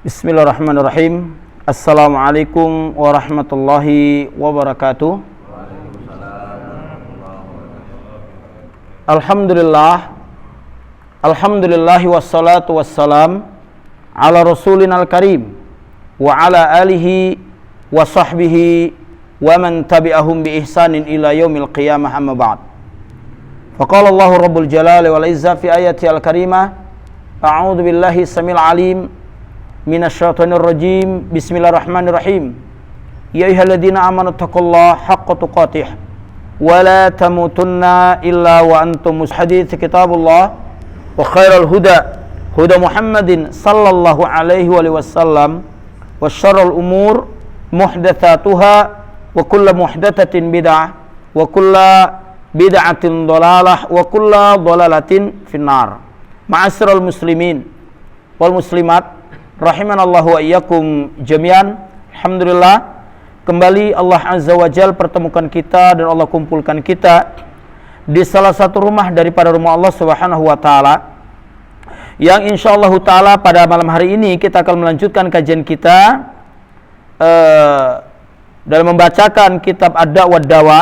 Bismillahirrahmanirrahim. Assalamualaikum warahmatullahi wabarakatuh. Alhamdulillah wassalatu wassalam ala rasulinal karim wa ala alihi wa sahbihi wa man tabi'ahum bi ihsanin ila yaumil qiyamah, amma ba'd. Faqala Allahu rabbul jalali wal izza fi ayati al-karimah, a'udzu billahi samil alim minasyaitonir rajim. Bismillahirrahmanirrahim. Ya ayyuhalladzina amanu taqullaha haqqa tuqatih wa la tamutunna illa wa antum muslimun. Kitabullah wa khairal huda huda Muhammadin sallallahu alaihi wa sallam, wa syarrul umur muhdatsatuha wa kullu muhdatsatin bid'ah wa kullu bid'atin dhalalah wa kullu dhalalatin finnar. Ma'asyiral muslimin wal muslimat rahimanallahu wa iyyakum jami'an. Alhamdulillah, kembali Allah Azza wa Jalla pertemukan kita dan Allah kumpulkan kita di salah satu rumah daripada rumah Allah Subhanahu wa taala, yang insyaallah taala pada malam hari ini kita akan melanjutkan kajian kita dalam membacakan kitab Ad-Da' wad Dawa,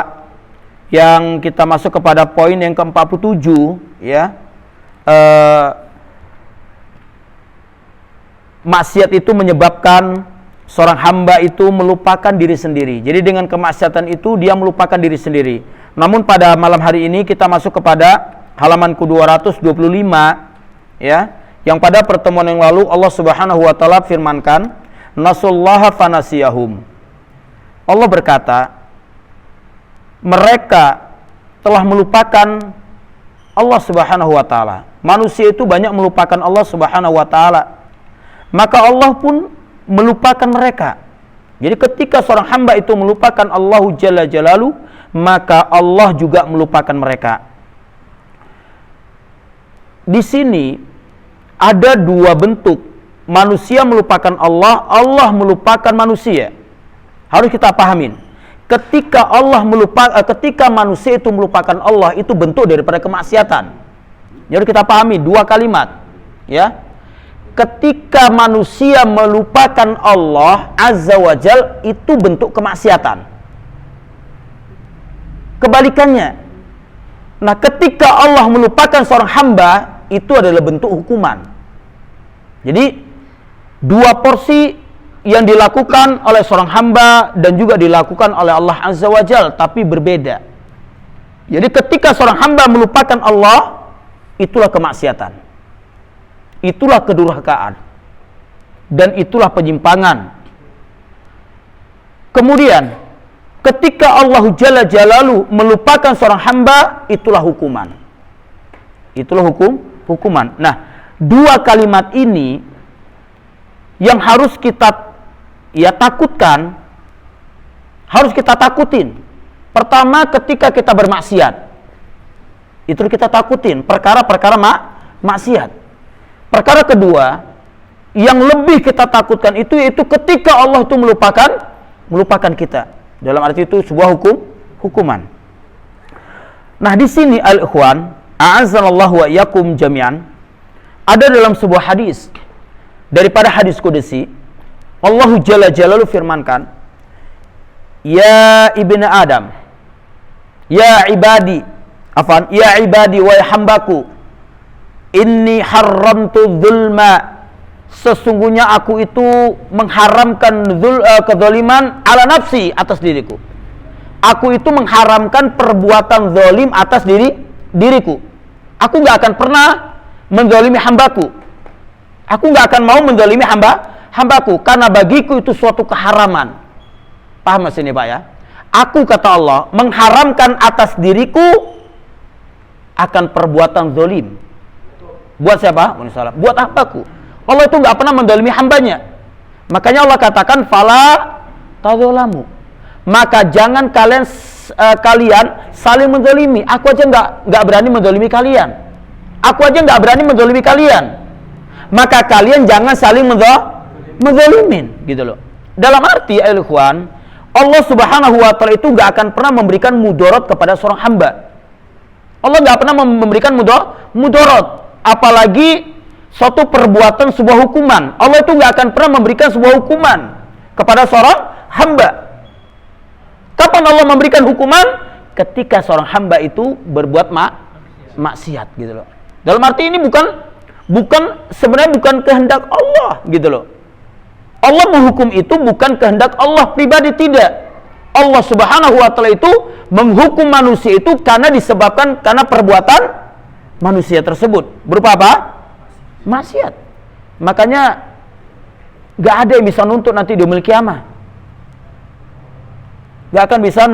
yang kita masuk kepada poin yang ke-47, ya. Maksiat itu menyebabkan seorang hamba itu melupakan diri sendiri. Jadi dengan kemaksiatan itu dia melupakan diri sendiri. Namun pada malam hari ini kita masuk kepada halaman ke-225, ya, yang pada pertemuan yang lalu Allah Subhanahu wa taala firmankan, nasullaha fanasiyahum. Allah berkata, mereka telah melupakan Allah Subhanahu wa taala. Manusia itu banyak melupakan Allah Subhanahu wa taala, maka Allah pun melupakan mereka. Jadi ketika seorang hamba itu melupakan Allah Jalla Jalaluhu, maka Allah juga melupakan mereka. Di sini ada dua bentuk manusia melupakan Allah, Allah melupakan manusia. Harus kita pahamin. Ketika ketika manusia itu melupakan Allah, itu bentuk daripada kemaksiatan. Jadi kita pahami dua kalimat, ya. Ketika manusia melupakan Allah Azza wa Jal, itu bentuk kemaksiatan. Kebalikannya, nah ketika Allah melupakan seorang hamba, itu adalah bentuk hukuman. Jadi dua porsi yang dilakukan oleh seorang hamba dan juga dilakukan oleh Allah Azza wa Jal, tapi berbeda. Jadi ketika seorang hamba melupakan Allah, itulah kemaksiatan, itulah kedurhakaan, dan itulah penyimpangan. Kemudian ketika Allah Jalla Jalaluhu melupakan seorang hamba, itulah hukuman. Itulah hukuman. Nah, dua kalimat ini yang harus kita takutkan, harus kita takutin. Pertama, ketika kita bermaksiat, itu kita takutin perkara-perkara maksiat. Perkara kedua yang lebih kita takutkan itu yaitu ketika Allah itu melupakan kita. Dalam arti itu sebuah hukuman. Nah, di sini al-ikhwan, a'azzallahu wa iyyakum jami'an, ada dalam sebuah hadis daripada hadis qudsi, Allah Jalla Jalaluhu firmankan, ya ibnu Adam, ya ibadi wa hambaku, inni haramtu dzulma, sesungguhnya aku itu mengharamkan kezaliman ala nafsi, atas diriku. Aku itu mengharamkan perbuatan zalim atas diriku. Aku gak akan pernah menzalimi hambaku. Aku gak akan mau menzalimi hambaku, karena bagiku itu suatu keharaman. Paham mas ini Pak ya? Aku, kata Allah, mengharamkan atas diriku akan perbuatan zalim. Buat siapa? Buat hambaku. Allah itu gak pernah menzalimi hambanya. Makanya Allah katakan, fala tadzalamu, maka jangan kalian saling menzalimi. Aku aja gak berani menzalimi kalian. Maka kalian jangan saling menzalimin, gitu loh. Dalam arti al-ikhwan, Allah Subhanahu wa taala itu gak akan pernah memberikan mudarat kepada seorang hamba. Allah gak pernah memberikan mudarat, apalagi suatu perbuatan, sebuah hukuman. Allah itu nggak akan pernah memberikan sebuah hukuman kepada seorang hamba. Kapan Allah memberikan hukuman? Ketika seorang hamba itu berbuat maksiat gitu loh. Dalam arti ini sebenarnya bukan kehendak Allah gitu loh. Allah menghukum itu bukan kehendak Allah pribadi, tidak. Allah Subhanahu wa taala itu menghukum manusia itu karena disebabkan karena perbuatan manusia tersebut. Berupa apa? Maksiat. Makanya gak ada yang bisa nuntut nanti di yaumil qiyamah. Gak akan bisa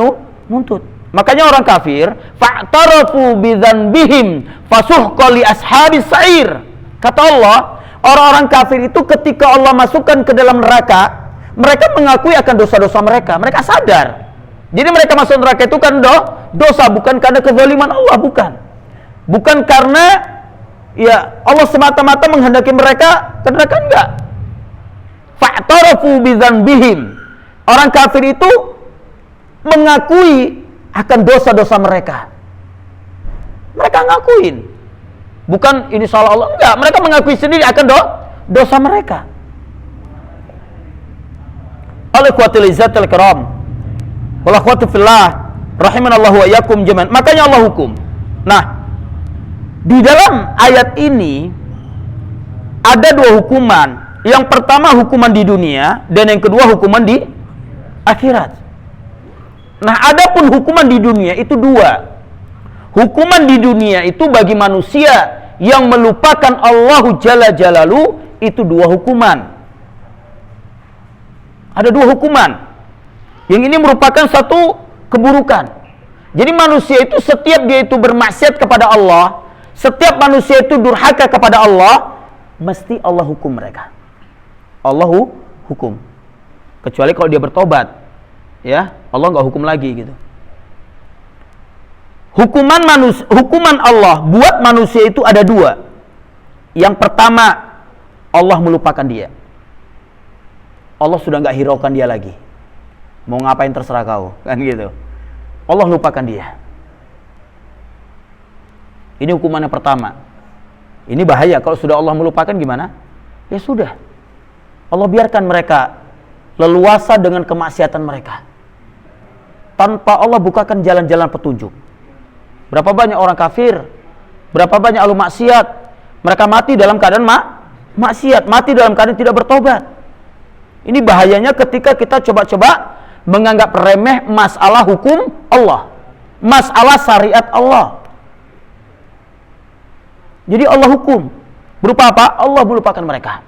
nuntut. Makanya orang kafir fa'tarafu bidzanbihim fasuhqa li ashabis sa'ir. Kata Allah, orang-orang kafir itu ketika Allah masukkan ke dalam neraka, mereka mengakui akan dosa-dosa mereka. Mereka sadar. Jadi mereka masuk neraka itu kan dosa, bukan karena kezaliman Allah, bukan. Bukan karena ya Allah semata-mata menghendaki mereka ke neraka, enggak. Fa'tarafu bidzanbihim. Orang kafir itu mengakui akan dosa-dosa mereka. Mereka ngakuin. Bukan ini salah Allah, enggak. Mereka mengakui sendiri akan dosa mereka. Al-ikhwatul izzatul kiram wal akhwatu fillah rahimanallahu wa iyyakum jami'an. Makanya Allah hukum. Nah, di dalam ayat ini ada dua hukuman. Yang pertama hukuman di dunia dan yang kedua hukuman di akhirat. Nah, adapun hukuman di dunia itu dua. Hukuman di dunia itu bagi manusia yang melupakan Allahu Jalla Jalalu, itu dua hukuman. Ada dua hukuman. Yang ini merupakan satu keburukan. Jadi manusia itu setiap dia itu bermaksiat kepada Allah, setiap manusia itu durhaka kepada Allah, mesti Allah hukum mereka. Allah hukum. Kecuali kalau dia bertobat, ya Allah nggak hukum lagi gitu. Hukuman Allah buat manusia itu ada dua. Yang pertama, Allah melupakan dia. Allah sudah nggak hiraukan dia lagi. Mau ngapain terserah kau, kan gitu. Allah lupakan dia. Ini hukuman yang pertama. Ini bahaya kalau sudah Allah melupakan, gimana? Ya sudah. Allah biarkan mereka leluasa dengan kemaksiatan mereka. Tanpa Allah bukakan jalan-jalan petunjuk. Berapa banyak orang kafir, berapa banyak ahli maksiat, mereka mati dalam keadaan maksiat, mati dalam keadaan tidak bertobat. Ini bahayanya ketika kita coba-coba menganggap remeh masalah hukum Allah, masalah syariat Allah. Jadi Allah hukum. Berupa apa? Allah melupakan mereka.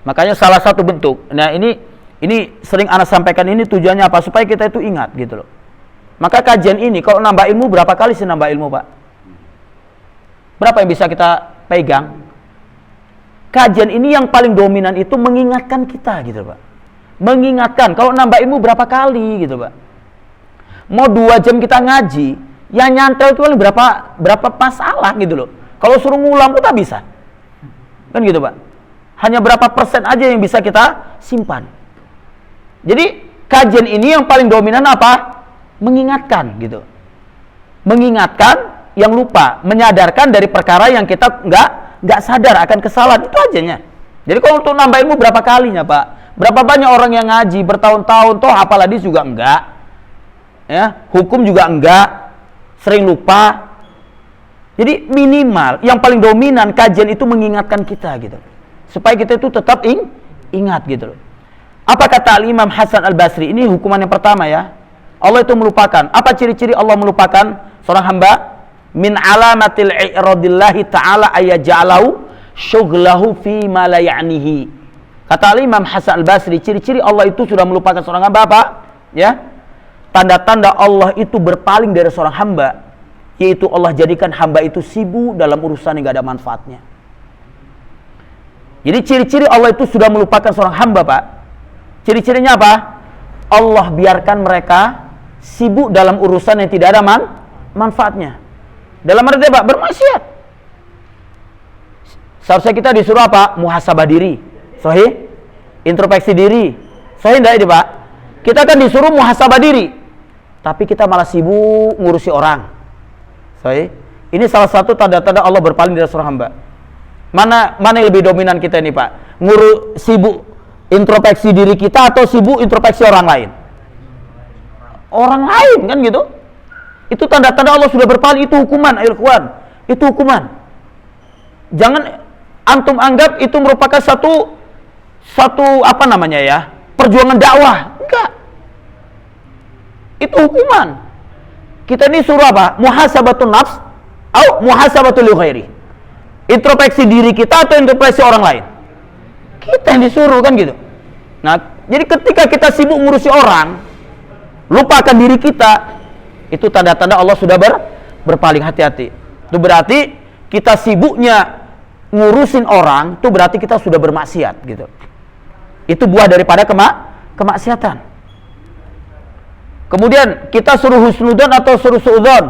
Makanya salah satu bentuk. Nah, ini sering anak sampaikan ini tujuannya apa? Supaya kita itu ingat gitu loh. Maka kajian ini kalau nambah ilmu, berapa kali sih nambah ilmu, Pak? Berapa yang bisa kita pegang? Kajian ini yang paling dominan itu mengingatkan kita gitu, Pak. Mengingatkan. Kalau nambah ilmu berapa kali gitu, Pak? Mau 2 jam kita ngaji, yang nyantel itu paling berapa masalah gitu loh. Kalau suruh ngulang kita bisa. Kan gitu, Pak. Hanya berapa persen aja yang bisa kita simpan. Jadi kajian ini yang paling dominan apa? Mengingatkan gitu. Mengingatkan yang lupa, menyadarkan dari perkara yang kita nggak sadar akan kesalahan, itu ajanya. Jadi kalau untuk nambah ilmu berapa kalinya, Pak? Berapa banyak orang yang ngaji bertahun-tahun, toh hafal hadis juga enggak. Ya, hukum juga enggak, sering lupa. Jadi minimal yang paling dominan kajian itu mengingatkan kita gitu. Supaya kita itu tetap ingat gitu loh. Apa kata Al-Imam Hasan Al-Basri? Ini hukuman yang pertama ya. Allah itu melupakan. Apa ciri-ciri Allah melupakan seorang hamba? Min alamatil i'radillahi ta'ala ayaja'alahu syughlahu fi ma la ya'nihi. Kata Al-Imam Hasan Al-Basri, ciri-ciri Allah itu sudah melupakan seorang hamba apa? Ya. Tanda-tanda Allah itu berpaling dari seorang hamba, yaitu Allah jadikan hamba itu sibuk dalam urusan yang gak ada manfaatnya. Jadi ciri-ciri Allah itu sudah melupakan seorang hamba, Pak. Ciri-cirinya apa? Allah biarkan mereka sibuk dalam urusan yang tidak ada manfaatnya. Dalam arti Pak, bermaksiat. Seharusnya kita disuruh apa? Muhasabah diri. Sahih? Introspeksi diri. Sahih enggak ini, Pak? Kita kan disuruh muhasabah diri. Tapi kita malah sibuk ngurusi orang. Sahih? Ini salah satu tanda-tanda Allah berpaling dari seorang hamba. Mana yang lebih dominan kita ini, Pak? Sibuk introspeksi diri kita atau sibuk introspeksi orang lain? Orang lain kan gitu. Itu tanda-tanda Allah sudah berpaling, itu hukuman, ayo ikhwan. Itu hukuman. Jangan antum anggap itu merupakan satu apa namanya ya? Perjuangan dakwah. Enggak. Itu hukuman. Kita ini suruh apa? Muhasabatun nafs atau muhasabatul li ghairi. Introspeksi diri kita atau introspeksi orang lain? Kita yang disuruh kan gitu. Nah, jadi ketika kita sibuk ngurusi orang, lupakan diri kita, itu tanda-tanda Allah sudah berpaling. Hati-hati. Itu berarti kita sibuknya ngurusin orang, itu berarti kita sudah bermaksiat gitu. Itu buah daripada kemaksiatan. Kemudian kita suruh husnudzon atau suruh suudzon?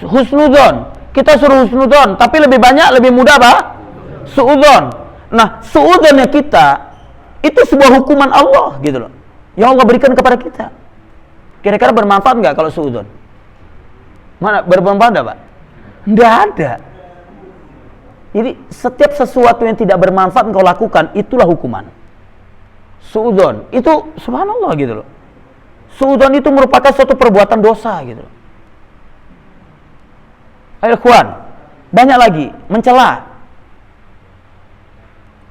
Husnudzon. Kita suruh husnudzon, tapi lebih mudah apa? Suudzon. Nah, suudzonnya kita itu sebuah hukuman Allah gitu loh, yang Allah berikan kepada kita. Kira-kira bermanfaat nggak kalau suudzon? Mana bermanfaat nggak, Pak? Nggak ada. Jadi setiap sesuatu yang tidak bermanfaat engkau lakukan, itulah hukuman. Suudzon itu subhanallah gitu loh. Suudzon itu merupakan suatu perbuatan dosa gitu loh. Ayo ikhwan, banyak lagi mencela.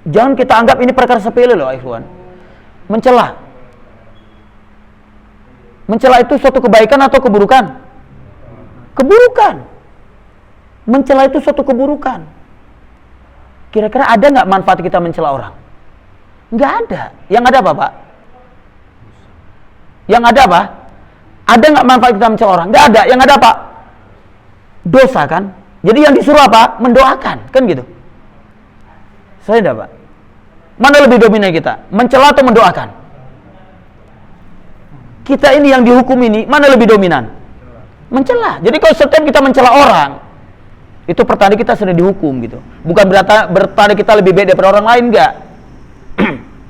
Jangan kita anggap ini perkara sepele loh, ikhwan. Mencela. Mencela itu suatu kebaikan atau keburukan? Keburukan. Mencela itu suatu keburukan. Kira-kira ada nggak manfaat kita mencela orang? Nggak ada. Yang ada apa, Pak? Yang ada apa? Ada nggak manfaat kita mencela orang? Nggak ada. Yang ada apa? Dosa kan? Jadi yang disuruh apa? Mendoakan, kan gitu. Saya enggak, Pak. Mana lebih dominan kita? Mencela atau mendoakan? Kita ini yang dihukum ini, mana lebih dominan? Mencela. Jadi kalau setiap kita mencela orang, itu pertanda kita sedang dihukum gitu. Bukan bertanda kita lebih baik daripada orang lain, enggak.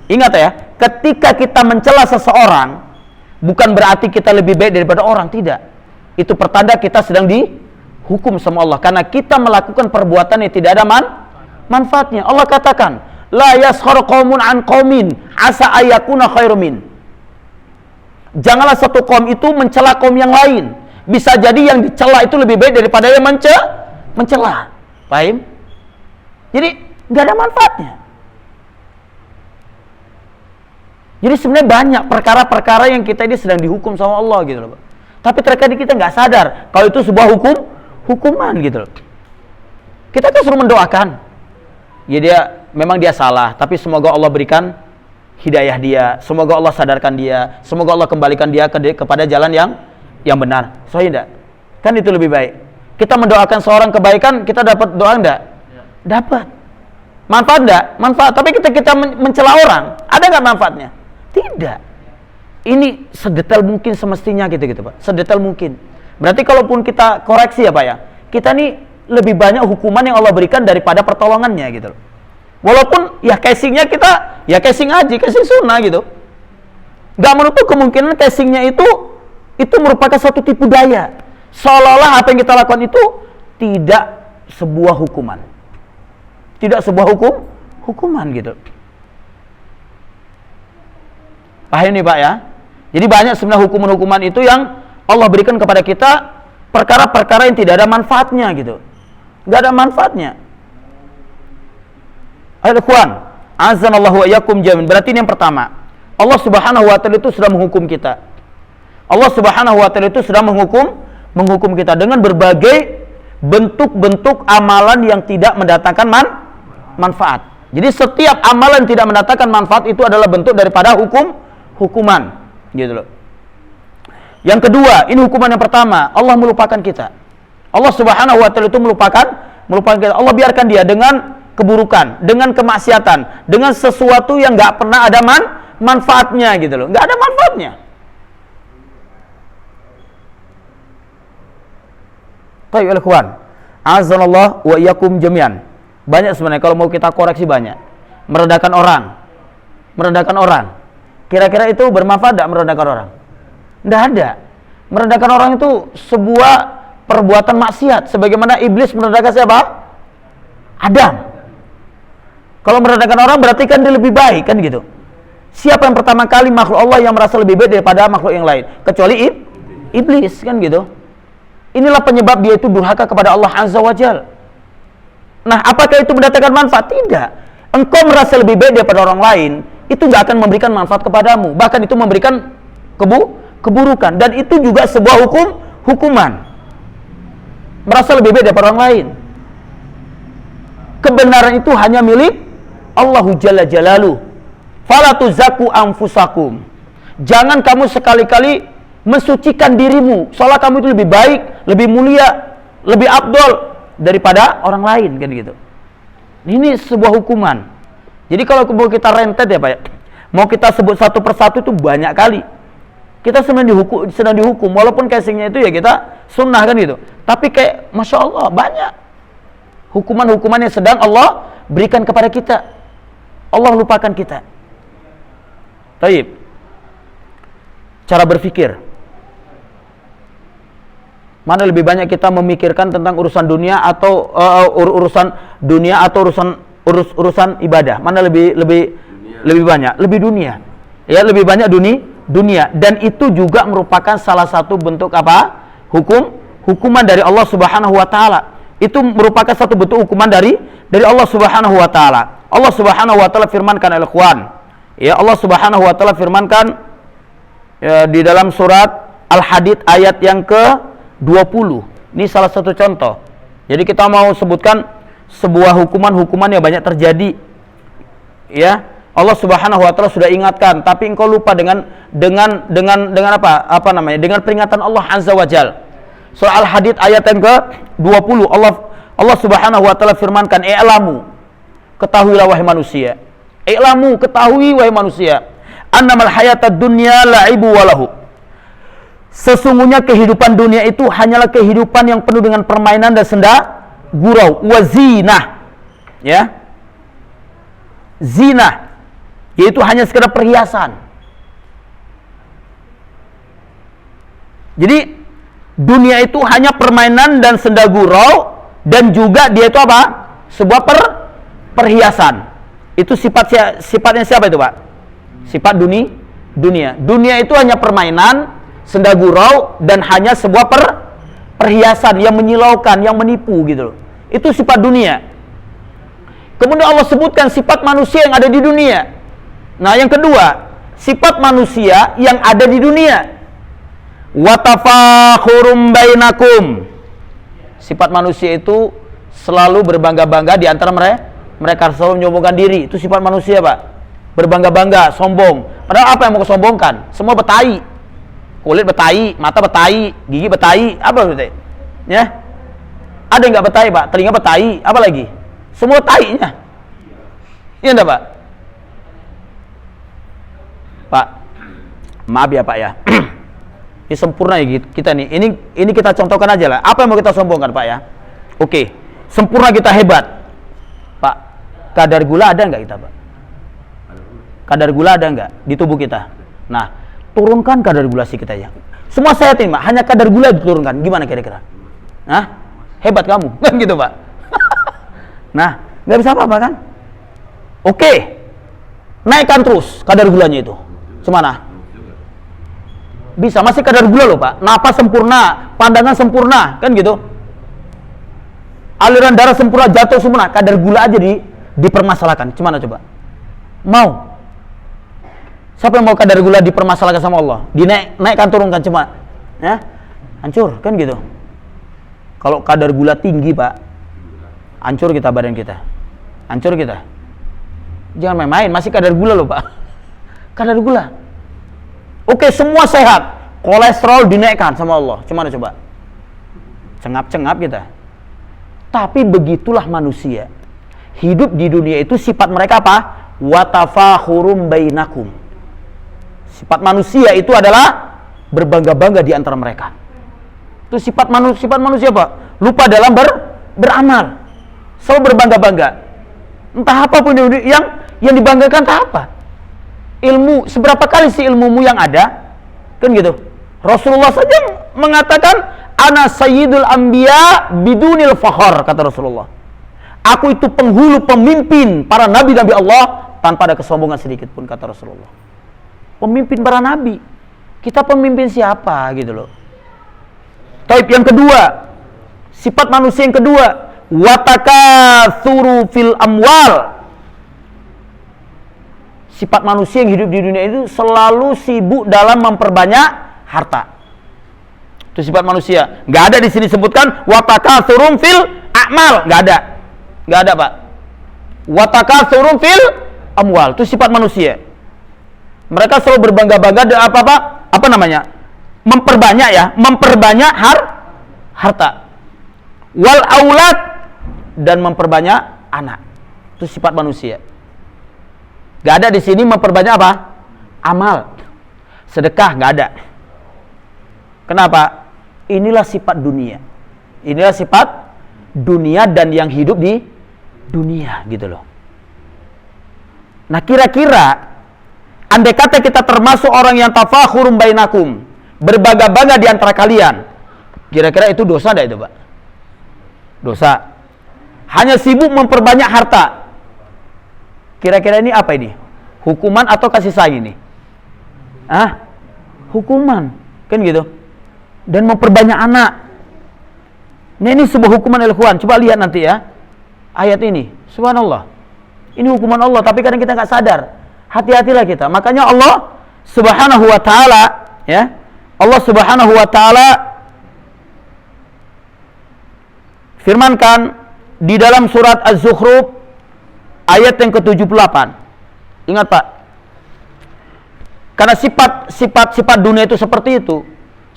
Ingat ya, ketika kita mencela seseorang, bukan berarti kita lebih baik daripada orang, tidak. Itu pertanda kita sedang dihukum sama Allah, karena kita melakukan perbuatan yang tidak ada manfaatnya. Allah katakan, la yaskhar qaumun an qaumin asa ayakuna khairum min. Janganlah satu kaum itu mencela kaum yang lain. Bisa jadi yang dicela itu lebih baik daripada yang mencela. Paham? Jadi nggak ada manfaatnya. Jadi sebenarnya banyak perkara-perkara yang kita ini sedang dihukum sama Allah gitu loh. Tapi terkadang kita nggak sadar kalau itu sebuah hukuman gitu loh. Kita kan suruh mendoakan. Ya memang dia salah, tapi semoga Allah berikan hidayah dia, semoga Allah sadarkan dia, semoga Allah kembalikan dia kepada jalan yang benar. Sahih enggak? Kan itu lebih baik. Kita mendoakan seorang kebaikan, kita dapat doa enggak? Ya. Dapat. Manfaat enggak? Manfaat. Tapi kita mencela orang, ada enggak manfaatnya? Tidak. Ini sedetail mungkin semestinya gitu Pak. Sedetail mungkin. Berarti kalaupun kita koreksi ya Pak ya, kita nih lebih banyak hukuman yang Allah berikan daripada pertolongannya gitu loh. Walaupun ya casingnya kita ya casing haji, casing sunnah gitu. Gak menutup kemungkinan casingnya itu merupakan suatu tipu daya. Seolah-olah apa yang kita lakukan itu tidak sebuah hukuman. Tidak sebuah hukuman gitu. Paham nih Pak ya? Jadi banyak sebenarnya hukuman-hukuman itu yang Allah berikan kepada kita, perkara-perkara yang tidak ada manfaatnya gitu. Gak ada manfaatnya. Ayo ikhwan, azanallahu wa iyyakum jami'an. Berarti ini yang pertama. Allah Subhanahu wa taala itu sudah menghukum kita. Allah Subhanahu wa taala itu sudah menghukum kita dengan berbagai bentuk-bentuk amalan yang tidak mendatangkan manfaat. Jadi setiap amalan yang tidak mendatangkan manfaat itu adalah bentuk daripada hukuman, gitu loh. Yang kedua, ini hukuman yang pertama, Allah melupakan kita. Allah Subhanahu wa taala itu melupakan kita. Allah biarkan dia dengan keburukan, dengan kemaksiatan, dengan sesuatu yang nggak pernah ada manfaatnya gitu loh, nggak ada manfaatnya. Baik ikhwan, azanallah wa iyyakum jami'an. Banyak sebenarnya kalau mau kita koreksi banyak. Merendahkan orang. Kira-kira itu bermanfaat tidak merendahkan orang? Tidak ada. Merendahkan orang itu sebuah perbuatan maksiat. Sebagaimana iblis merendahkan siapa? Adam. Kalau merendahkan orang berarti kan dia lebih baik kan gitu. Siapa yang pertama kali makhluk Allah yang merasa lebih baik daripada makhluk yang lain? Kecuali iblis kan gitu. Inilah penyebab dia itu durhaka kepada Allah Azza wa Jalla. Nah, apakah itu mendatangkan manfaat? Tidak. Engkau merasa lebih baik daripada orang lain, itu nggak akan memberikan manfaat kepadamu. Bahkan itu memberikan keburukan. Dan itu juga sebuah hukuman. Merasa lebih baik daripada orang lain. Kebenaran itu hanya milik Allahu Jalla Jalaluh. Fala tuzakku anfusakum. Jangan kamu sekali-kali mensucikan dirimu, seolah kamu itu lebih baik, lebih mulia, lebih afdol daripada orang lain kan gitu. Ini sebuah hukuman. Jadi kalau mau kita rentet ya Pak ya, mau kita sebut satu persatu itu banyak kali. Kita sedang dihukum, walaupun casingnya itu ya kita sunnah kan gitu. Tapi kayak Masya Allah banyak hukuman-hukuman yang sedang Allah berikan kepada kita. Allah lupakan kita. Taib. Cara berpikir. Mana lebih banyak kita memikirkan tentang urusan dunia atau urusan dunia atau urusan ibadah? Mana lebih banyak? Lebih dunia. Ya, lebih banyak dunia. Dan itu juga merupakan salah satu bentuk apa? Hukuman dari Allah Subhanahu wa taala. Itu merupakan satu bentuk hukuman dari Allah Subhanahu wa taala. Allah Subhanahu wa taala firmankan al-Ikhwan. Ya, Allah Subhanahu wa taala firmankan ya, di dalam surat Al-Hadid ayat yang ke-20. Ini salah satu contoh. Jadi kita mau sebutkan sebuah hukuman yang banyak terjadi. Ya, Allah Subhanahu wa taala sudah ingatkan, tapi engkau lupa dengan apa? Apa namanya? Dengan peringatan Allah Azza wa Jalla. Surah Al-Hadid ayat yang ke-20. Allah Subhanahu wa taala firmankan, "I'lamu," ketahuilah wahai manusia. I'lamu, ketahui wahai manusia, annamal hayatad dunya la'ibu walahu. Sesungguhnya kehidupan dunia itu hanyalah kehidupan yang penuh dengan permainan dan senda gurau, wazinah. Ya. Zina, yaitu hanya sekedar perhiasan. Jadi dunia itu hanya permainan dan senda gurau, dan juga dia itu apa? Sebuah perhiasan. Itu sifatnya siapa itu Pak? Sifat dunia. Dunia itu hanya permainan, senda gurau, dan hanya sebuah perhiasan yang menyilaukan, yang menipu gitu loh. Itu sifat dunia. Kemudian Allah sebutkan sifat manusia yang ada di dunia. Nah, yang kedua, sifat manusia yang ada di dunia. Watafakhurum bainakum. Sifat manusia itu selalu berbangga-bangga di antara mereka selalu menyombongkan diri. Itu sifat manusia Pak. Berbangga-bangga, sombong. Padahal apa yang mau kesombongkan? Semua betai. Kulit betai, mata betai, gigi betai, apa betai? Ya. Ada yang nggak betai Pak? Telinga betai, apa lagi? Semua tainya. Iya enggak Pak? Pak, maaf ya Pak ya. Ini sempurna ya kita nih. Ini kita contohkan aja lah. Apa yang mau kita sombongkan Pak ya? Oke. Sempurna, kita hebat. Pak, kadar gula ada nggak kita Pak? Kadar gula ada nggak di tubuh kita? Nah, turunkan kadar gula kita ya. Semua sehat ini Pak, hanya kadar gula diturunkan. Gimana kira-kira? Nah, hebat kamu, kan gitu Pak. Nah, nggak bisa apa-apa kan? Oke, naikkan terus kadar gulanya itu. Semana? Bisa, masih kadar gula loh Pak. Napas sempurna, pandangan sempurna, kan gitu. Aliran darah sempurna, jatuh sempurna, kadar gula aja dipermasalahkan. Gimana coba? Mau? Siapa yang mau kadar gula dipermasalahkan sama Allah? Dinaikkan, turunkan, cuma ya, hancur, kan gitu. Kalau kadar gula tinggi Pak, hancur kita, badan kita. Hancur kita. Jangan main-main, masih kadar gula loh Pak. Kadar gula. Oke, semua sehat. Kolesterol dinaikkan sama Allah. Gimana coba? Cengap-cengap kita. Tapi begitulah manusia. Hidup di dunia itu sifat mereka apa? Watafakhurum bainakum. Sifat manusia itu adalah berbangga-bangga di antara mereka. Itu sifat manusia Pak. Lupa dalam beramal. Selalu berbangga-bangga. Entah apapun yang dibanggakan, entah apa. Ilmu, seberapa kali sih ilmumu yang ada? Kan gitu. Rasulullah saja mengatakan, ana sayyidul anbiya bidunil fakhar, kata Rasulullah. Aku itu penghulu, pemimpin para nabi-nabi Allah tanpa ada kesombongan sedikit pun, kata Rasulullah. Pemimpin para nabi. Kita pemimpin siapa gitu loh. Taib yang kedua, sifat manusia yang kedua, watakatsuru fil amwal. Sifat manusia yang hidup di dunia itu selalu sibuk dalam memperbanyak harta. Itu sifat manusia. Nggak ada di sini sebutkan watakatsurum fil a'mal, nggak ada. Nggak ada, Pak. Watakatsurum fil amwal, itu sifat manusia. Mereka selalu berbangga-bangga apa namanya? Memperbanyak harta. Wal aulad, dan memperbanyak anak. Itu sifat manusia. Gak ada di sini memperbanyak apa? Amal. Sedekah gak ada. Kenapa? Inilah sifat dunia. Inilah sifat dunia dan yang hidup di dunia gitu loh. Nah, kira-kira andai kata kita termasuk orang yang tafakhurum bainakum, berbangga-bangga di antara kalian, kira-kira itu dosa enggak itu, Pak? Dosa. Hanya sibuk memperbanyak harta. Kira-kira ini apa ini? Hukuman atau kasih sayang ini? Hukuman. Kan gitu. Dan memperbanyak anak. Nah, ini sebuah hukuman ikhwan. Coba lihat nanti ya. Ayat ini. Subhanallah. Ini hukuman Allah, tapi kadang kita nggak sadar. Hati-hatilah kita. Makanya Allah Subhanahu wa taala, ya. Allah Subhanahu wa taala firmankan di dalam surat Az-Zukhruf ayat yang ke-78. Ingat, Pak. Karena sifat dunia itu seperti itu.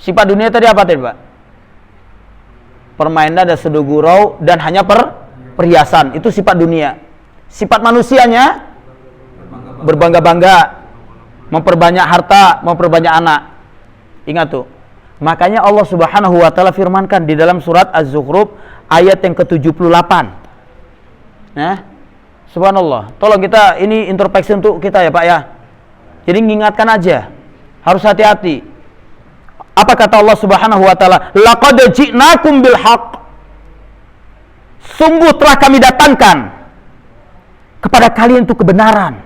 Sifat dunia tadi apa tadi, Pak? Permainan dan sedu gurau dan hanya perhiasan. Itu sifat dunia. Sifat manusianya berbangga-bangga, memperbanyak harta, memperbanyak anak. Ingat tuh. Makanya Allah Subhanahu wa taala firmankan di dalam surat Az-Zukhruf ayat yang ke-78. Nah, subhanallah. Tolong kita ini introspeksi untuk kita ya, Pak ya. Jadi mengingatkan aja. Harus hati-hati. Apa kata Allah Subhanahu wa taala? Laqad ji'nakum bil haqq. Sungguh telah kami datangkan kepada kalian itu kebenaran.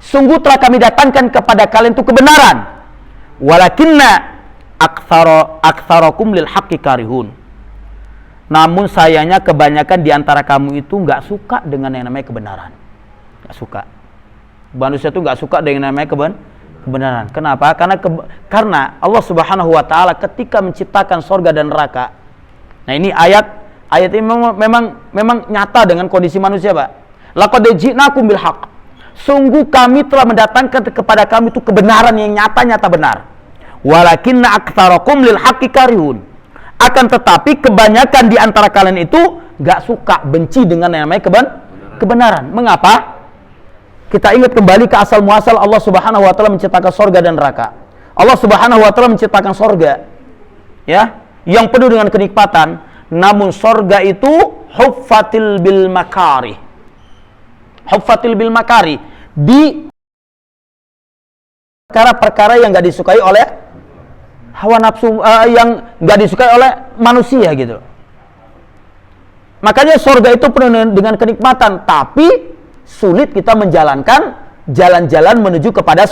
Sungguh telah kami datangkan kepada kalian itu kebenaran. Walakinna aktsarakum lil haqqi karihun. Namun sayangnya kebanyakan di antara kamu itu nggak suka dengan yang namanya kebenaran. Nggak suka. Manusia itu nggak suka dengan yang namanya kebenaran. Kenapa? Karena Allah Subhanahu wa taala ketika menciptakan sorga dan neraka. Nah, ini ayat ini memang nyata dengan kondisi manusia, Pak. Laqad ji'nakum bil haqq. Sungguh kami telah mendatangkan kepada kami itu kebenaran yang nyata-nyata benar. Walakinna aktsarakum lil haqqi karihun. Akan tetapi kebanyakan di antara kalian itu gak suka, benci dengan yang namanya kebenaran. Mengapa? Kita ingat kembali ke asal muasal Allah Subhanahu wa taala menciptakan sorga dan neraka. Allah Subhanahu wa taala menciptakan sorga, ya, yang penuh dengan kenikmatan. Namun sorga itu huffatil bil makari. Huffatil bil makari, di perkara-perkara yang gak disukai oleh hawa nafsu, yang nggak disukai oleh manusia gitu. Makanya surga itu penuh dengan kenikmatan, tapi sulit kita menjalankan jalan-jalan menuju kepada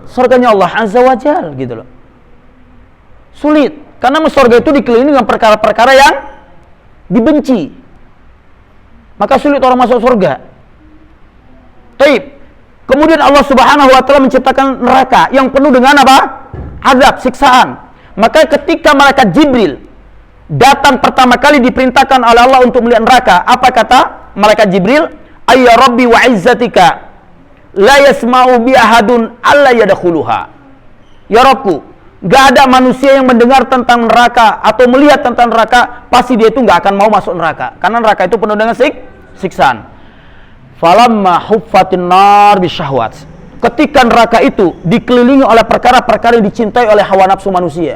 surganya Allah Azza wa Jalla gitu loh. Sulit, karena surga itu dikelilingi dengan perkara-perkara yang dibenci. Maka sulit orang masuk surga. Taib. Kemudian Allah Subhanahu wa taala menciptakan neraka yang penuh dengan apa? Azab, siksaan. Maka ketika malaikat Jibril datang pertama kali diperintahkan oleh Allah untuk melihat neraka, apa kata malaikat Jibril? Ayya Rabbi wa izzatika la yasma'u bi ahadun alla yadkhuluha. Ya Rabbku, gak ada manusia yang mendengar tentang neraka atau melihat tentang neraka, pasti dia itu gak akan mau masuk neraka, karena neraka itu penuh dengan siksaan. Falamma huffatin nar bisyahwat. Ketika neraka itu dikelilingi oleh perkara-perkara yang dicintai oleh hawa nafsu manusia.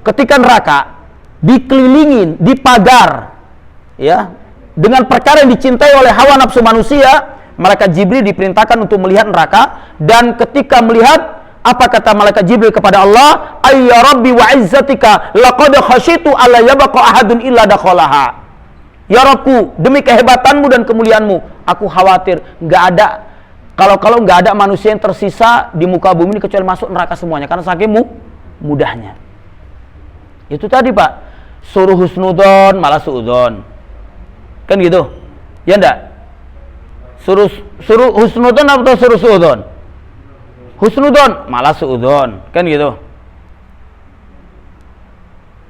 Ketika neraka dikelilingi, dipagar, ya, dengan perkara yang dicintai oleh hawa nafsu manusia, malaikat Jibril diperintahkan untuk melihat neraka. Dan ketika melihat, apa kata malaikat Jibril kepada Allah? Ayya Rabbi wa izzatika laqad khasyitu alla yabqa ahadun illa dakhalaha. Ya Rabbku, demi kehebatanmu dan kemuliaanmu, aku khawatir nggak ada, kalau nggak ada manusia yang tersisa di muka bumi ini kecuali masuk neraka semuanya, karena saking mudahnya. Itu tadi Pak, suruh husnudon malah suudon, kan gitu, ya enggak? Suruh husnudon atau suruh suudon? Husnudon malah suudon, kan gitu.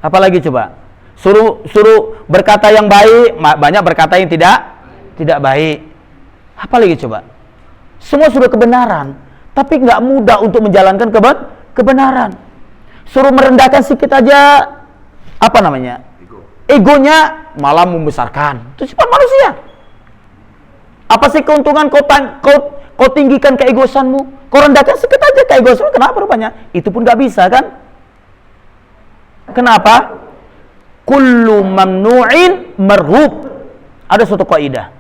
Apalagi coba? Suruh berkata yang baik, banyak berkata yang tidak baik. Apa lagi coba? Semua sudah kebenaran, tapi nggak mudah untuk menjalankan kebenaran. Suruh merendahkan sedikit aja, apa namanya? Egonya malah membesarkan. Itu sifat manusia. Apa sih keuntungan kau tinggikan keegosanmu? Kau rendahkan sedikit aja keegosanmu, kenapa rupanya? Itu pun nggak bisa kan? Kenapa? Kullu mamnu'in marhub. Ada suatu kaidah.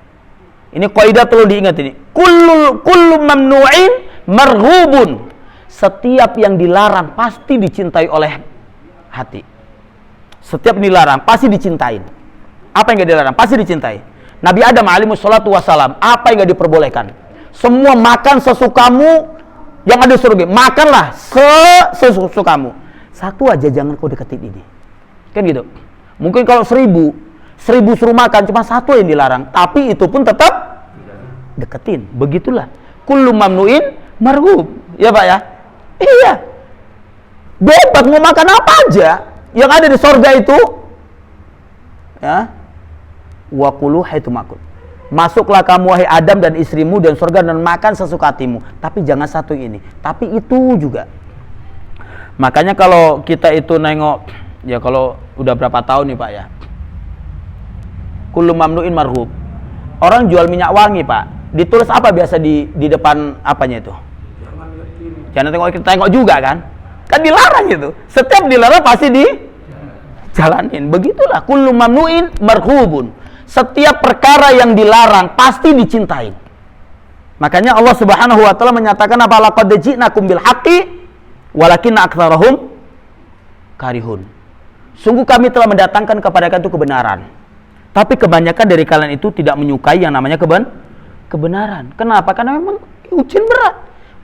Ini kaidah perlu diingat ini. Kullu mamnu'in marhubun. Setiap yang dilarang pasti dicintai oleh hati. Setiap yang dilarang pasti dicintai. Apa yang enggak dilarang pasti dicintai. Nabi Adam alaihi wassalatu wassalam, apa yang enggak diperbolehkan? Semua makan sesukamu yang ada di surga. Makanlah sesukamu. Satu aja jangan kau deketin ini. Kan gitu. Mungkin kalau 1000 suruh makan, cuma satu yang dilarang, tapi itu pun tetap deketin. Begitulah. Kullu mamnu'in marhub. Ya Pak ya? Iya. Bebas mau makan apa aja yang ada di surga itu. Ya. Wa kulu haitsu makul. Masuklah kamu wahai Adam dan istrimu dan surga dan makan sesuka hatimu. Tapi jangan satu ini, tapi itu juga. Makanya kalau kita itu nengok, ya kalau udah berapa tahun nih Pak ya, kullu mamnu'in marhub. Orang jual minyak wangi Pak, ditulis apa biasa di depan apanya itu? Jangan tengok juga kan? Kan dilarang gitu. Setiap dilarang pasti dijalanin. Begitulah kullu mamnu'in marhubun. Setiap perkara yang dilarang pasti dicintai. Makanya Allah Subhanahu wa taala menyatakan apa? Laqad ji'nakum bil haqqi walakinna aktsarahum karihun. Sungguh kami telah mendatangkan kepada kalian itu kebenaran. Tapi kebanyakan dari kalian itu tidak menyukai yang namanya kebenaran. Kenapa? Karena memang ujian berat.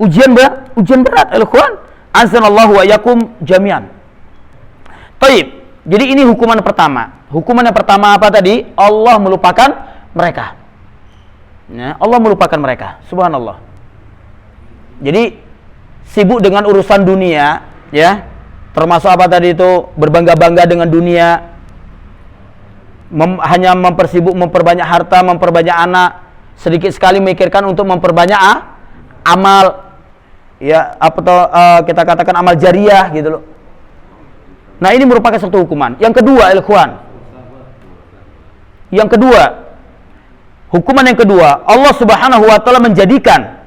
Ujian berat. Al-Quran. Azanallahu wa yakum jami'an. Taib. Jadi ini hukuman pertama. Hukuman yang pertama apa tadi? Allah melupakan mereka. Ya, Allah melupakan mereka. Subhanallah. Jadi sibuk dengan urusan dunia, ya. Termasuk apa tadi itu? Berbangga-bangga dengan dunia. Hanya memperbanyak harta, memperbanyak anak, sedikit sekali memikirkan untuk memperbanyak amal. Ya, kita katakan amal jariah gitu loh. Nah, ini merupakan satu hukuman. Yang kedua, ikhwan. Hukuman yang kedua, Allah Subhanahu wa taala menjadikan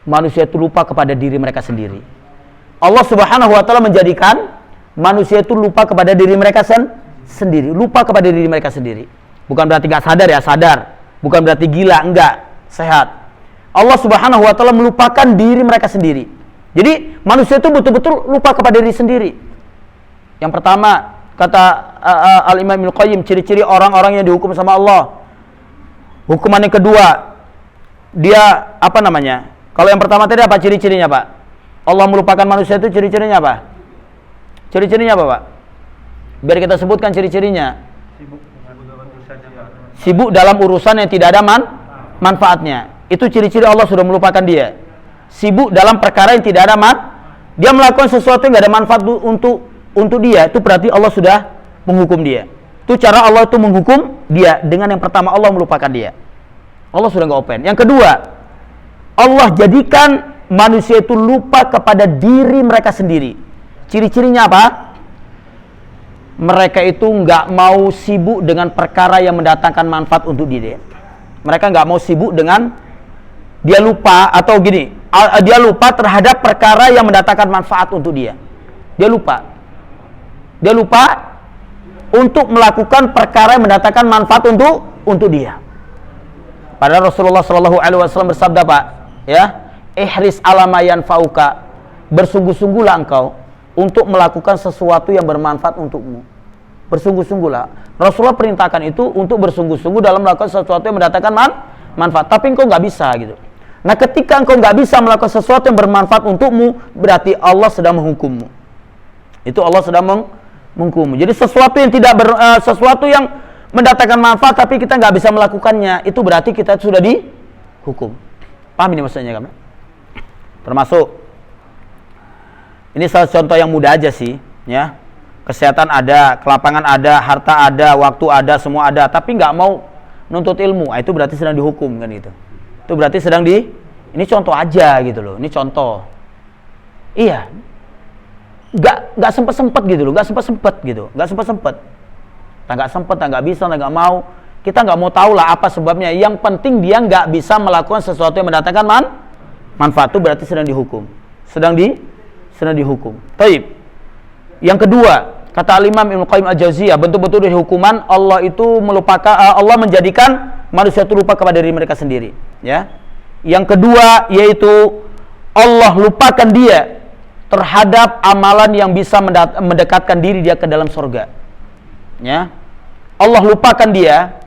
manusia itu lupa kepada diri mereka sendiri. Allah Subhanahu wa taala menjadikan manusia itu lupa kepada diri mereka sendiri, lupa kepada diri mereka sendiri. Bukan berarti enggak sadar ya, sadar. Bukan berarti gila, enggak, sehat. Allah Subhanahu wa taala melupakan diri mereka sendiri. Jadi manusia itu betul-betul lupa kepada diri sendiri. Yang pertama, kata Al-Imam Ibnu Qayyim, ciri-ciri orang-orang yang dihukum sama Allah. Hukuman yang kedua, dia apa namanya? Kalau yang pertama tadi apa ciri-cirinya, Pak? Allah melupakan manusia itu ciri-cirinya apa? Ciri-cirinya apa, Pak? Biar kita sebutkan ciri-cirinya. Sibuk dalam urusan yang tidak ada manfaatnya. Itu ciri-ciri Allah sudah melupakan dia. Sibuk dalam perkara yang tidak ada dia melakukan sesuatu yang tidak ada manfaat untuk dia, itu berarti Allah sudah menghukum dia. Itu cara Allah itu menghukum dia dengan yang pertama, Allah melupakan dia. Allah sudah nggak open. Yang kedua, Allah jadikan manusia itu lupa kepada diri mereka sendiri. Ciri-cirinya apa? Mereka itu nggak mau sibuk dengan perkara yang mendatangkan manfaat untuk diri. Mereka nggak mau sibuk dengan, dia lupa, atau gini, dia lupa terhadap perkara yang mendatangkan manfaat untuk dia. Dia lupa untuk melakukan perkara yang mendatangkan manfaat untuk dia. Padahal Rasulullah Shallallahu Alaihi Wasallam bersabda, Pak, ya, ihris ala ma yanfa'uka, bersungguh-sungguhlah engkau untuk melakukan sesuatu yang bermanfaat untukmu. Bersungguh-sungguhlah. Rasulullah perintahkan itu untuk bersungguh-sungguh dalam melakukan sesuatu yang mendatangkan manfaat. Tapi engkau nggak bisa gitu. Nah, ketika engkau nggak bisa melakukan sesuatu yang bermanfaat untukmu, berarti Allah sedang menghukummu. Itu Allah sedang menghukummu. Jadi sesuatu yang sesuatu yang mendatangkan manfaat tapi kita nggak bisa melakukannya, itu berarti kita sudah dihukum. Paham ini maksudnya kan? Termasuk ini salah contoh yang mudah aja sih, ya. Kesehatan ada, kelapangan ada, harta ada, waktu ada, semua ada, tapi nggak mau nuntut ilmu, itu berarti sedang dihukum kan gitu. Itu berarti sedang ini contoh aja gitu loh, ini contoh. Iya, nggak sempet gitu loh, nggak sempet gitu, nggak sempet. Nggak sempet, nggak bisa, nggak mau. Kita nggak mau tahu lah apa sebabnya. Yang penting dia nggak bisa melakukan sesuatu yang mendatangkan manfaat, itu berarti sedang dihukum, sedang dihukum. Taib. Yang kedua, kata Al-Imam Ibnu Qayyim Al-Jauziyah, bentuk-bentuk dari hukuman Allah itu Allah menjadikan manusia itu lupa kepada diri mereka sendiri, ya. Yang kedua yaitu Allah lupakan dia terhadap amalan yang bisa mendekatkan diri dia ke dalam surga. Ya. Allah lupakan dia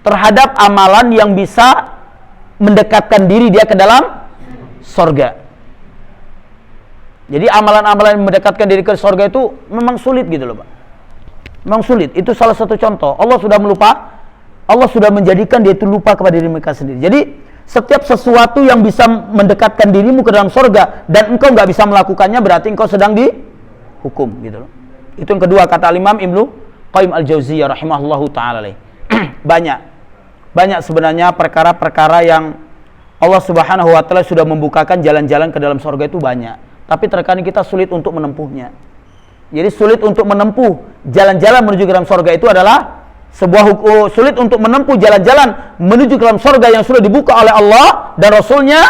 terhadap amalan yang bisa mendekatkan diri dia ke dalam surga. Jadi amalan-amalan yang mendekatkan diri ke surga itu memang sulit gitu loh, Pak. Memang sulit. Itu salah satu contoh. Allah sudah menjadikan dia itu lupa kepada diri mereka sendiri. Jadi setiap sesuatu yang bisa mendekatkan dirimu ke dalam surga dan engkau nggak bisa melakukannya, berarti engkau sedang dihukum gitu loh. Itu yang kedua kata Imam Ibnu Qayyim Al-Jauziyah rahimahullahu taala. Banyak sebenarnya perkara-perkara yang Allah Subhanahu wa taala sudah membukakan jalan-jalan ke dalam surga itu banyak. Tapi terkadang kita sulit untuk menempuhnya. Jadi sulit untuk menempuh jalan-jalan menuju ke dalam surga itu adalah sulit untuk menempuh jalan-jalan menuju ke dalam surga yang sudah dibuka oleh Allah dan Rasulnya,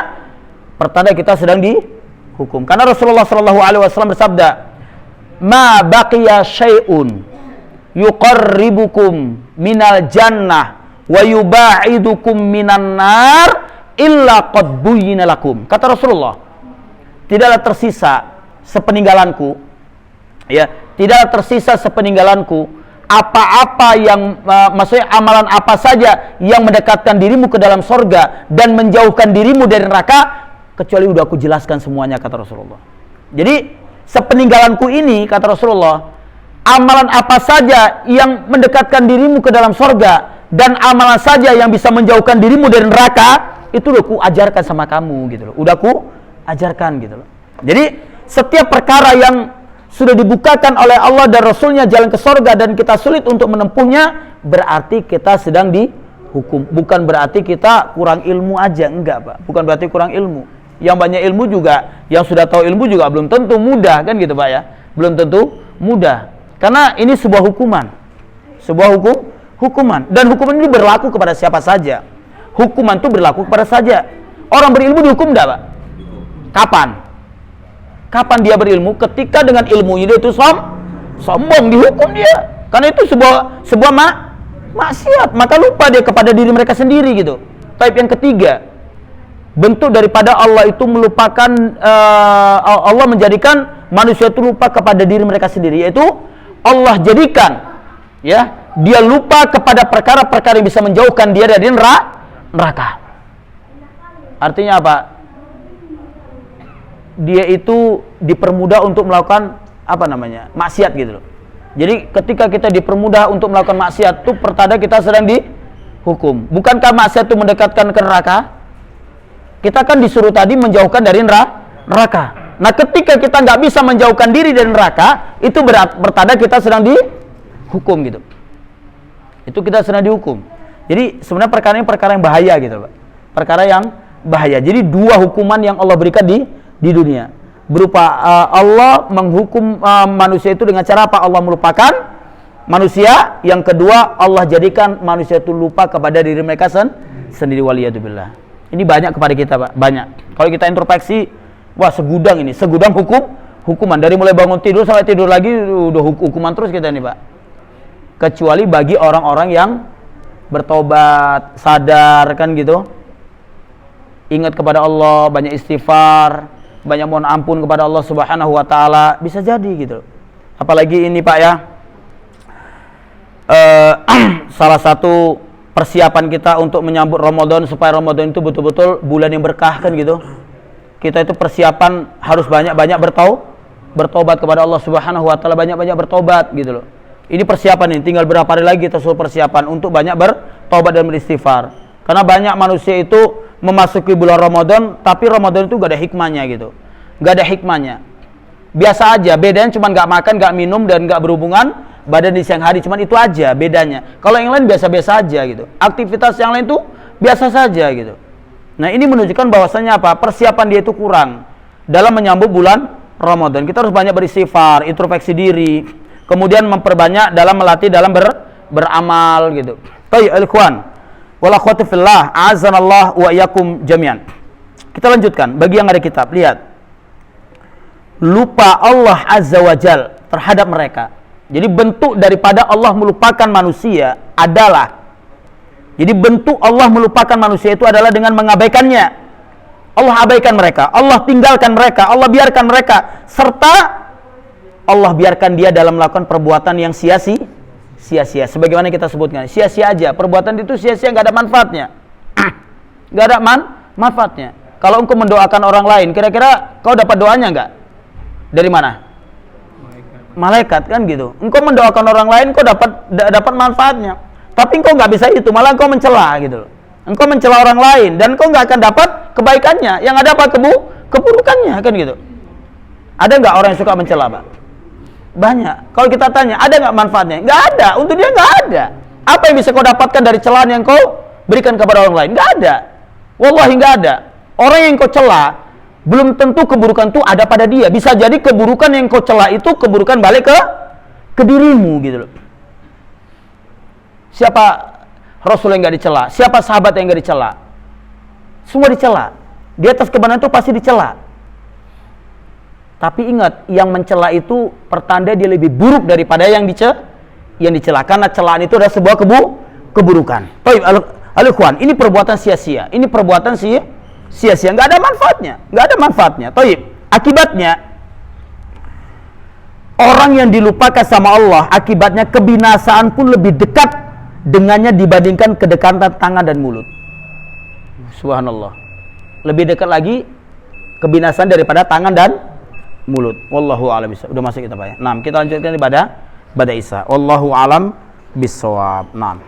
pertanda kita sedang dihukum. Karena Rasulullah SAW bersabda, "Ma baqiya syai'un yuqarribukum minal jannah wa yuba'idukum minan nar illa qad buyyina lakum." Kata Rasulullah, tidaklah tersisa sepeninggalanku, ya, tidaklah tersisa sepeninggalanku apa-apa yang maksudnya amalan apa saja yang mendekatkan dirimu ke dalam surga dan menjauhkan dirimu dari neraka, kecuali udah aku jelaskan semuanya, kata Rasulullah. Jadi sepeninggalanku ini, kata Rasulullah, amalan apa saja yang mendekatkan dirimu ke dalam surga dan amalan saja yang bisa menjauhkan dirimu dari neraka, itu udah aku ajarkan sama kamu gitu loh. Udah aku ajarkan gitu loh. Jadi setiap perkara yang sudah dibukakan oleh Allah dan Rasulnya jalan ke surga dan kita sulit untuk menempuhnya, berarti kita sedang dihukum. Bukan berarti kita kurang ilmu aja, enggak Pak. Bukan berarti kurang ilmu. Yang banyak ilmu juga, yang sudah tahu ilmu juga belum tentu mudah kan gitu Pak ya. Belum tentu mudah. Karena ini sebuah hukuman. Sebuah hukuman. Dan hukuman ini berlaku kepada siapa saja. Hukuman itu berlaku kepada saja. Orang berilmu dihukum enggak Pak? Kapan dia berilmu? Ketika dengan ilmunya dia itu sombong, dihukum dia. Karena itu sebuah maksiat, maka lupa dia kepada diri mereka sendiri gitu. Type yang ketiga, bentuk daripada Allah itu melupakan Allah menjadikan manusia itu lupa kepada diri mereka sendiri, yaitu Allah jadikan ya, dia lupa kepada perkara-perkara yang bisa menjauhkan dia dari neraka. Artinya apa? Dia itu dipermudah untuk melakukan maksiat gitu loh. Jadi ketika kita dipermudah untuk melakukan maksiat itu pertanda kita sedang dihukum. Bukankah maksiat itu mendekatkan ke neraka? Kita kan disuruh tadi menjauhkan dari neraka. Nah ketika kita nggak bisa menjauhkan diri dari neraka, itu pertanda kita sedang dihukum gitu. Itu kita sedang dihukum. Jadi sebenarnya perkara ini perkara yang bahaya gitu Pak. Perkara yang bahaya. Jadi dua hukuman yang Allah berikan di dunia, berupa Allah menghukum manusia itu dengan cara apa? Allah melupakan manusia. Yang kedua, Allah jadikan manusia itu lupa kepada diri mereka sendiri. Waliyadzubillah. Ini banyak kepada kita Pak, banyak. Kalau kita introspeksi, wah segudang hukuman dari mulai bangun tidur sampai tidur lagi udah hukuman terus kita ini Pak. Kecuali bagi orang-orang yang bertobat, sadar kan gitu, ingat kepada Allah, banyak istighfar, banyak mohon ampun kepada Allah Subhanahu wa taala, bisa jadi gitu. Apalagi ini Pak ya, salah satu persiapan kita untuk menyambut Ramadan supaya Ramadan itu betul-betul bulan yang berkah kan gitu. Kita itu persiapan harus banyak-banyak bertobat kepada Allah Subhanahu wa taala, banyak-banyak bertobat gitu loh. Ini persiapan ini, tinggal berapa hari lagi kita suruh persiapan untuk banyak bertobat dan beristighfar. Karena banyak manusia itu memasuki bulan Ramadan tapi Ramadan itu gak ada hikmahnya gitu. Gak ada hikmahnya. Biasa aja, bedanya cuma gak makan, gak minum dan gak berhubungan badan di siang hari, cuman itu aja bedanya. Kalau yang lain biasa-biasa aja gitu. Aktivitas yang lain tuh biasa saja gitu. Nah, ini menunjukkan bahwasanya apa? Persiapan dia itu kurang dalam menyambut bulan Ramadan. Kita harus banyak beristighfar, introspeksi diri, kemudian memperbanyak dalam melatih dalam beramal gitu. Baik, ikhwan wal akhwati fillah, a'azzanallah wa iyyakum jami'an. Kita lanjutkan bagi yang ada kitab, lihat. Lupa Allah Azza wa Jal terhadap mereka. Jadi bentuk daripada Allah melupakan manusia adalah, jadi bentuk Allah melupakan manusia itu adalah dengan mengabaikannya. Allah abaikan mereka, Allah tinggalkan mereka, Allah biarkan mereka, serta Allah biarkan dia dalam melakukan perbuatan yang sia-sia. Sebagaimana kita sebutkan, sia-sia aja. Perbuatan itu sia-sia, nggak ada manfaatnya. Nggak ada manfaatnya. Kalau engkau mendoakan orang lain, kira-kira kau dapat doanya nggak? Dari mana? Malaikat kan gitu. Engkau mendoakan orang lain, kau dapat manfaatnya. Tapi engkau nggak bisa itu, malah engkau mencela gitu loh. Engkau mencela orang lain dan engkau nggak akan dapat kebaikannya. Yang ada apa? Keburukannya kan gitu. Ada nggak orang yang suka mencela, Pak? Banyak. Kalau kita tanya, ada nggak manfaatnya? Nggak ada. Untuk dia nggak ada. Apa yang bisa kau dapatkan dari celaan yang kau berikan kepada orang lain? Nggak ada. Wallahi nggak ada. Orang yang kau cela belum tentu keburukan itu ada pada dia. Bisa jadi keburukan yang kau cela itu keburukan balik ke dirimu gitu loh. Siapa Rasul yang nggak dicela? Siapa sahabat yang nggak dicela? Semua dicela. Di atas kebenaran itu pasti dicela. Tapi ingat, yang mencela itu pertanda dia lebih buruk daripada yang dicela. Karena celaan itu adalah sebuah keburukan. Baik, al-ikhwan, ini perbuatan sia-sia. Ini perbuatan sia-sia, nggak ada manfaatnya. Baik, akibatnya orang yang dilupakan sama Allah, akibatnya kebinasaan pun lebih dekat dengannya dibandingkan kedekatan tangan dan mulut. Subhanallah. Lebih dekat lagi kebinasaan daripada tangan dan mulut. Wallahu a'lam bishawab. Udah masuk kita, Pak ya. Nah, kita lanjutkan ibadah Isya. Wallahu a'lam bishawab. Nah.